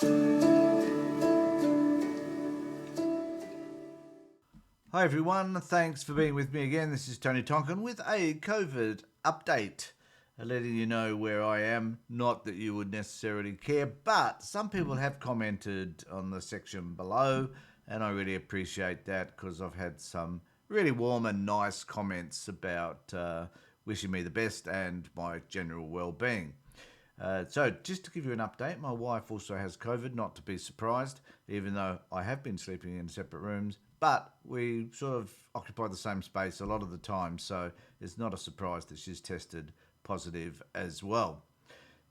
Hi everyone, thanks for being with me again. This is Tony Tonkin with a COVID update, letting you know where I am. Not that you would necessarily care, but some people have commented on the section below, and I really appreciate that because I've had some really warm and nice comments about wishing me the best and my general well-being. So just to give you an update, my wife also has COVID, not to be surprised, even though I have been sleeping in separate rooms, but we sort of occupy the same space a lot of the time, so it's not a surprise that she's tested positive as well.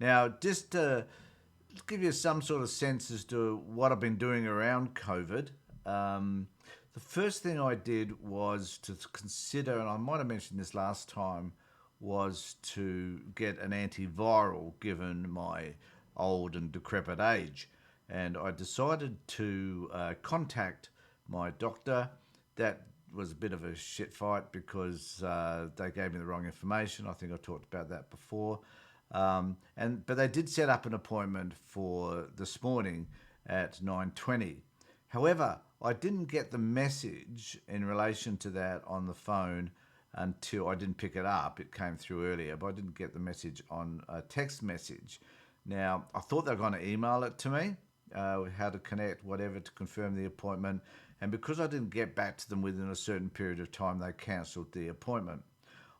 Now, just to give you some sort of sense as to what I've been doing around COVID, the first thing I did was to consider, and I might have mentioned this last time, was to get an antiviral given my old and decrepit age. And I decided to contact my doctor. That was a bit of a shit fight because they gave me the wrong information. I think I talked about that before. But they did set up an appointment for this morning at 9:20. However, I didn't get the message in relation to that on the phone until I didn't pick it up. It came through earlier, but I didn't get the message on a text message. Now, I thought they were going to email it to me, how to connect, whatever, to confirm the appointment. And because I didn't get back to them within a certain period of time, they cancelled the appointment.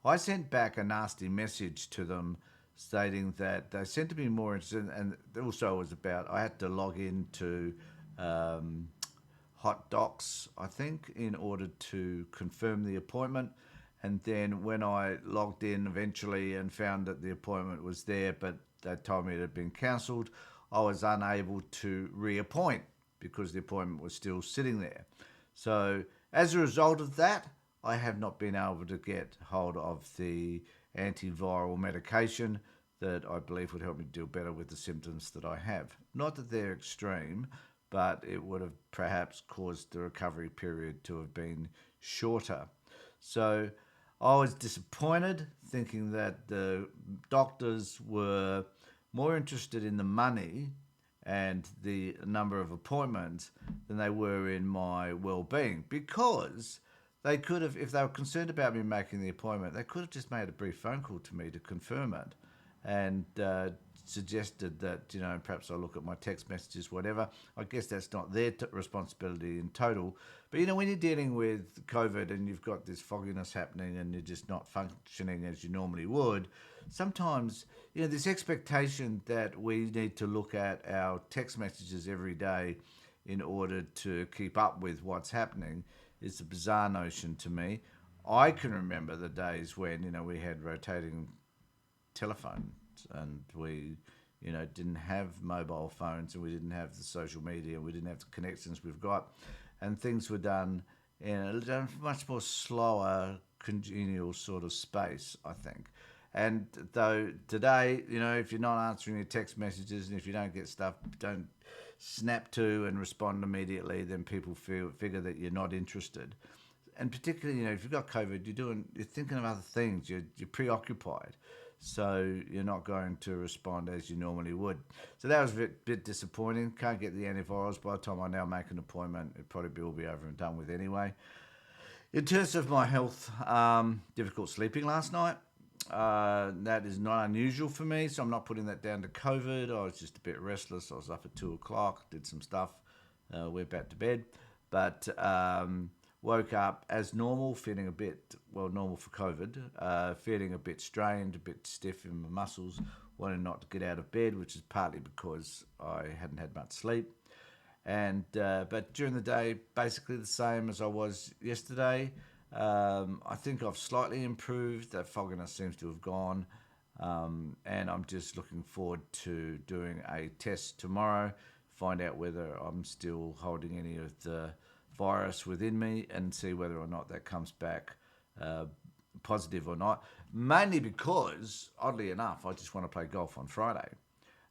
I sent back a nasty message to them stating that they seemed to be more interested, and also it was about, I had to log into Hot Docs, I think, in order to confirm the appointment. And then when I logged in eventually and found that the appointment was there, but they told me it had been cancelled, I was unable to reappoint because the appointment was still sitting there. So as a result of that, I have not been able to get hold of the antiviral medication that I believe would help me deal better with the symptoms that I have. Not that they're extreme, but it would have perhaps caused the recovery period to have been shorter. So I was disappointed, thinking that the doctors were more interested in the money and the number of appointments than they were in my well-being, because they could have, if they were concerned about me making the appointment, they could have just made a brief phone call to me to confirm it and suggested that, perhaps I look at my text messages, whatever. I guess that's not their responsibility in total. But, when you're dealing with COVID and you've got this fogginess happening and you're just not functioning as you normally would, sometimes, this expectation that we need to look at our text messages every day in order to keep up with what's happening is a bizarre notion to me. I can remember the days when, we had rotating telephones and we didn't have mobile phones and we didn't have the social media, we didn't have the connections we've got, and things were done in a much more slower, congenial sort of space, I think. And though today, if you're not answering your text messages and if you don't get stuff, don't snap to and respond immediately, then people figure that you're not interested. And particularly, if you've got COVID, you're thinking of other things. You're preoccupied, so you're not going to respond as you normally would. So that was a bit disappointing. Can't get the antivirals. By the time I now make an appointment, it probably will be over and done with anyway. In terms of my health, difficult sleeping last night. That is not unusual for me, so I'm not putting that down to COVID. I was just a bit restless. I was up at 2:00, did some stuff, went back to bed, but woke up as normal, feeling a bit, normal for COVID, feeling a bit strained, a bit stiff in my muscles, wanting not to get out of bed, which is partly because I hadn't had much sleep. And but during the day, basically the same as I was yesterday. I think I've slightly improved. That fogginess seems to have gone. And I'm just looking forward to doing a test tomorrow, find out whether I'm still holding any of the virus within me and see whether or not that comes back positive or not. Mainly because, oddly enough, I just want to play golf on Friday.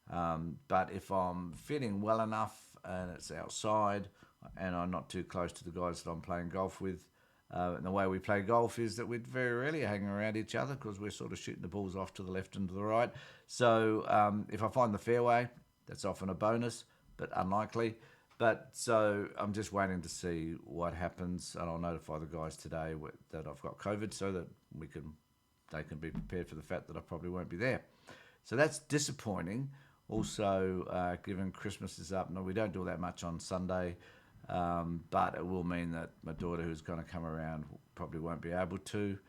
But if I'm feeling well enough and it's outside and I'm not too close to the guys that I'm playing golf with, and the way we play golf is that we're very rarely hanging around each other because we're sort of shooting the balls off to the left and to the right. So if I find the fairway, that's often a bonus. but unlikely. But so I'm just waiting to see what happens, and I'll notify the guys today that I've got COVID, so that they can be prepared for the fact that I probably won't be there. So that's disappointing. Also, given Christmas is up, no, we don't do that much on Sunday, but it will mean that my daughter, who's going to come around, probably won't be able to.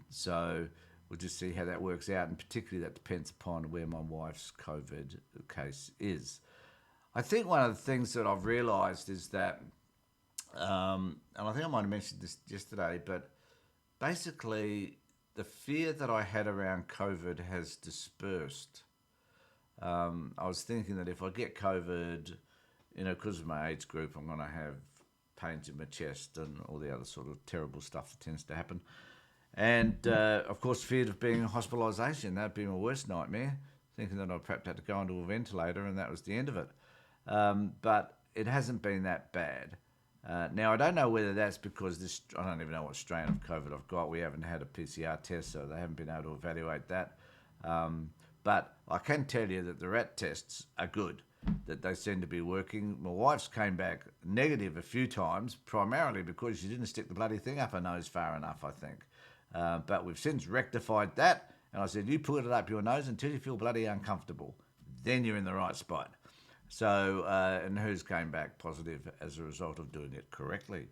So we'll just see how that works out, and particularly that depends upon where my wife's COVID case is. I think one of the things that I've realised is that, and I think I might have mentioned this yesterday, but basically the fear that I had around COVID has dispersed. I was thinking that if I get COVID, because of my age group, I'm going to have pains in my chest and all the other sort of terrible stuff that tends to happen. And, of course, feared of being in hospitalisation. That'd be my worst nightmare, thinking that I perhaps had to go onto a ventilator and that was the end of it. But it hasn't been that bad. Now, I don't know whether that's because I don't even know what strain of COVID I've got. We haven't had a PCR test, so they haven't been able to evaluate that. But I can tell you that the rat tests are good, that they seem to be working. My wife's came back negative a few times, primarily because she didn't stick the bloody thing up her nose far enough, I think. But we've since rectified that, and I said, you put it up your nose until you feel bloody uncomfortable. Then you're in the right spot. So, and hers came back positive as a result of doing it correctly.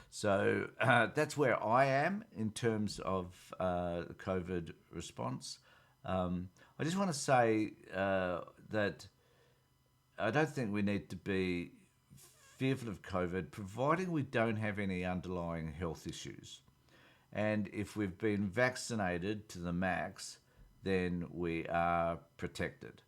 So that's where I am in terms of the COVID response. I just want to say that I don't think we need to be fearful of COVID, providing we don't have any underlying health issues. And if we've been vaccinated to the max, then we are protected.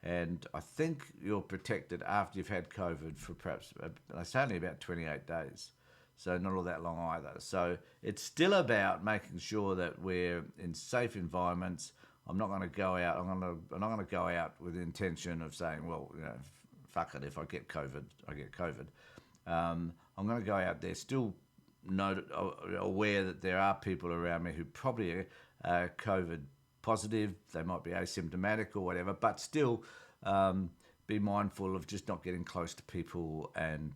And I think you're protected after you've had COVID for perhaps, it's only about 28 days. So not all that long either. So it's still about making sure that we're in safe environments. I'm not going to go out. I'm not going to go out with the intention of saying, well, fuck it. If I get COVID, I get COVID. I'm going to go out there still aware that there are people around me who probably are COVID positive. They might be asymptomatic or whatever, but still be mindful of just not getting close to people and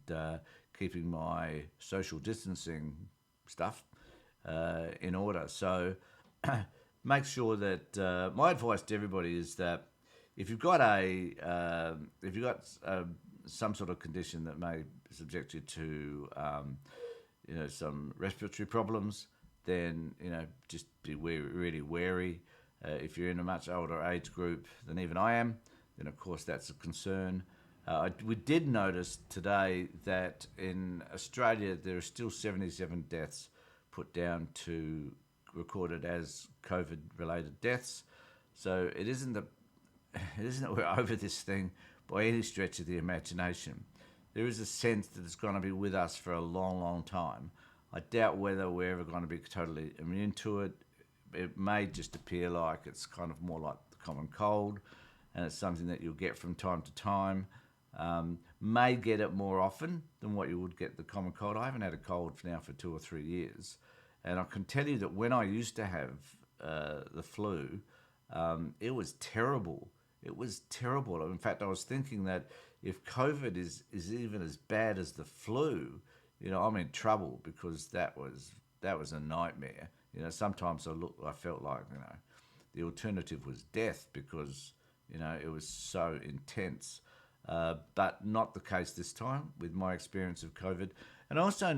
keeping my social distancing stuff in order. So make sure that my advice to everybody is that if you've got some sort of condition that may subject you to some respiratory problems, then just be really wary. If you're in a much older age group than even I am, then of course that's a concern. We did notice today that in Australia there are still 77 deaths put down to recorded as COVID-related deaths. So it isn't that we're over this thing by any stretch of the imagination. There is a sense that it's going to be with us for a long, long time. I doubt whether we're ever going to be totally immune to it. It may just appear like it's kind of more like the common cold, and it's something that you'll get from time to time. May get it more often than what you would get the common cold. I haven't had a cold now for 2 or 3 years, and I can tell you that when I used to have the flu, it was terrible. It was terrible. In fact, I was thinking that if COVID is even as bad as the flu, I'm in trouble, because that was a nightmare. Sometimes I felt like the alternative was death, because it was so intense. But not the case this time with my experience of COVID. And I also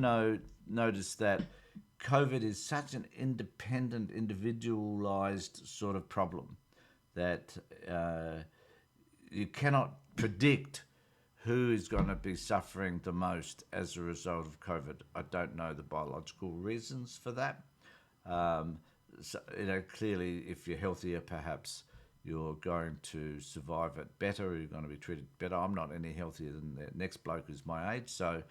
noticed that COVID is such an independent, individualized sort of problem that you cannot predict who is going to be suffering the most as a result of COVID. I don't know the biological reasons for that. Clearly, if you're healthier, perhaps you're going to survive it better, or you're going to be treated better. I'm not any healthier than the next bloke who's my age, so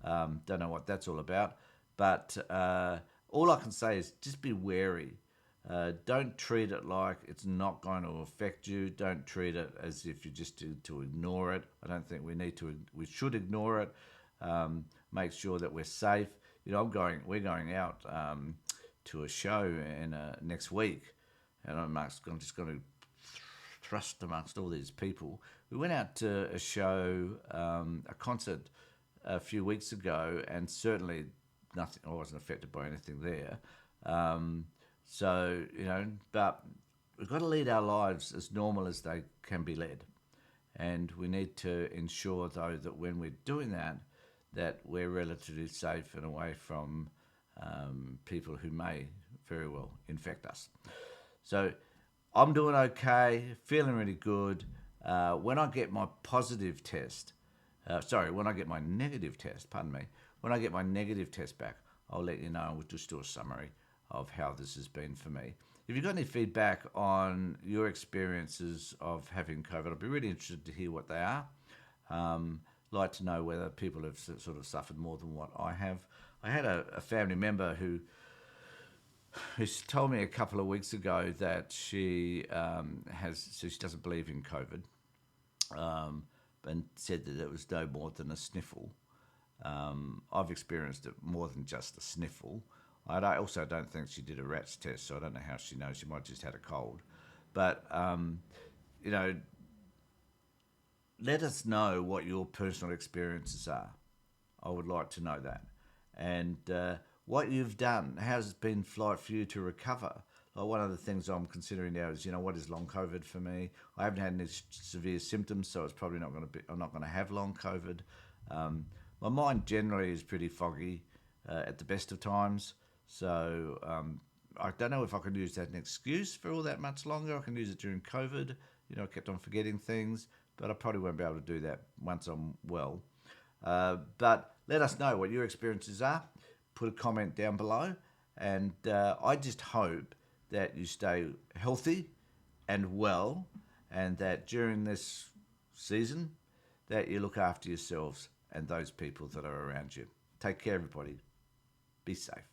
don't know what that's all about. But all I can say is just be wary. Don't treat it like it's not going to affect you. Don't treat it as if you just do to ignore it. I don't think we should ignore it. Make sure that we're safe. We're going out to a show next week, and I'm just going to thrust amongst all these people We went out to a show, a concert a few weeks ago, and certainly nothing. I wasn't affected by anything there. So but we've got to lead our lives as normal as they can be led, and we need to ensure though that when we're doing that, that we're relatively safe and away from people who may very well infect us. So I'm doing okay, feeling really good. When I get my positive test, when I get my negative test, pardon me, when I get my negative test back, I'll let you know. We'll just do a summary of how this has been for me. If you've got any feedback on your experiences of having COVID, I'd be really interested to hear what they are. Like to know whether people have sort of suffered more than what I have. I had a family member who told me a couple of weeks ago that she she doesn't believe in COVID, and said that it was no more than a sniffle. I've experienced it more than just a sniffle. I also don't think she did a RATS test, so I don't know how she knows. She might have just had a cold. But, let us know what your personal experiences are. I would like to know that. And what you've done, how's it been for you to recover? Like one of the things I'm considering now is, what is long COVID for me? I haven't had any severe symptoms, so it's probably not going to be. I'm not going to have long COVID. My mind generally is pretty foggy at the best of times, so I don't know if I can use that as an excuse for all that much longer. I can use it during COVID. I kept on forgetting things, but I probably won't be able to do that once I'm well. But let us know what your experiences are. Put a comment down below, and I just hope that you stay healthy and well, and that during this season that you look after yourselves and those people that are around you. Take care, everybody. Be safe.